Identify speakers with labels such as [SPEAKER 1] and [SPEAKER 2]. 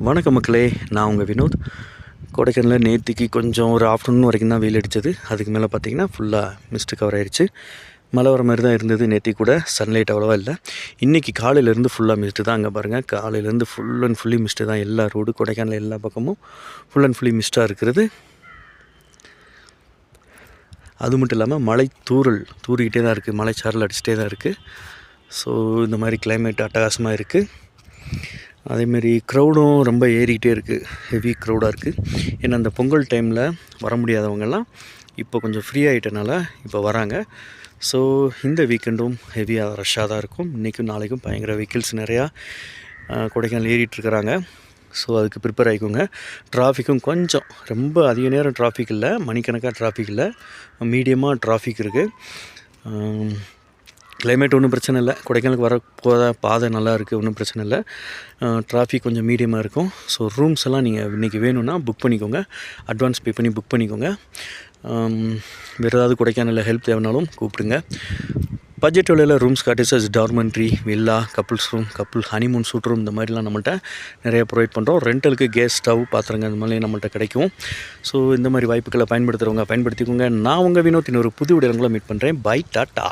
[SPEAKER 1] வணக்கம் மக்களே, நான் உங்கள் வினோத். கொடைக்கானலில் நேற்றுக்கு கொஞ்சம் ஒரு ஆஃப்டர்நூன் வரைக்கும் தான் வெயில் அடித்தது. அதுக்கு மேலே பார்த்திங்கன்னா ஃபுல்லாக மிஸ்ட்டு கவர் ஆகிடுச்சு. மழை வர மாதிரி தான் இருந்தது. நேற்றுக்கு கூட சன்லைட் அவ்வளோவா இல்லை. இன்றைக்கி காலையிலேருந்து ஃபுல்லாக மிஸ்ட்டு தான். அங்கே பாருங்கள், காலையிலேருந்து ஃபுல் அண்ட் ஃபுல்லி மிஸ்ட்டு தான். எல்லா ரோடு கொடைக்கானல் எல்லா பக்கமும் ஃபுல் அண்ட் ஃபுல்லி மிஸ்ட்டாக இருக்கிறது. அது மட்டும் இல்லாமல் மழை தூறிக்கிட்டே தான் இருக்குது. மழை சாரல் அடிச்சுட்டே தான் இருக்குது. ஸோ இந்த மாதிரி கிளைமேட் அட்டகாசமாக இருக்குது. அதேமாரி க்ரௌடும் ரொம்ப ஏறிக்கிட்டே இருக்குது. ஹெவி க்ரௌடாக இருக்குது. ஏன்னா அந்த பொங்கல் டைமில் வர முடியாதவங்கெல்லாம் இப்போ கொஞ்சம் ஃப்ரீ ஆகிட்டனால இப்போ வராங்க. ஸோ இந்த வீக்கெண்டும் ஹெவியாக ரஷ்ஷாக தான் இருக்கும். இன்றைக்கும் நாளைக்கும் பயங்கர வெஹிக்கிள்ஸ் நிறையா கொடைக்கானல் ஏறிட்டுருக்கிறாங்க. ஸோ அதுக்கு ப்ரிப்பேர் ஆகிக்கோங்க. டிராஃபிக்கும் கொஞ்சம் ரொம்ப அதிக நேரம் டிராஃபிக் இல்லை, மணிக்கணக்காக டிராஃபிக் இல்லை, மீடியமாக டிராஃபிக் இருக்குது. கிளைமேட் ஒன்றும் பிரச்சனை இல்லை. கொடைக்கானலுக்கு வர போகிற பாதை நல்லா இருக்குது, ஒன்றும் பிரச்சனை இல்லை. டிராஃபிக் கொஞ்சம் மீடியமாக இருக்கும். ஸோ ரூம்ஸ் எல்லாம் நீங்கள் இன்றைக்கி வேணும்னா புக் பண்ணிக்கோங்க. அட்வான்ஸ் பே பண்ணி புக் பண்ணிக்கோங்க. வேறு ஏதாவது கொடைக்கானலில் ஹெல்ப் தேவைனாலும் கூப்பிடுங்க. பட்ஜெட் விலையில் rooms cottages, dormitory, villa, couples room, couple honeymoon suite room, இந்த மாதிரிலாம் நம்மள்ட்ட நிறைய ப்ரொவைட் பண்ணுறோம். ரெண்டலுக்கு கேஸ் ஸ்டவ், பாத்திரங்க இந்த மாதிரி நம்மள்ட்ட கிடைக்கும். ஸோ இந்த மாதிரி வாய்ப்புகளை பயன்படுத்துகிறவங்க பயன்படுத்திக்கோங்க. நான் உங்கள் வினோத், இன்னொரு புது வீடியோங்களை மீட் பண்ணுறேன். Bye, tata.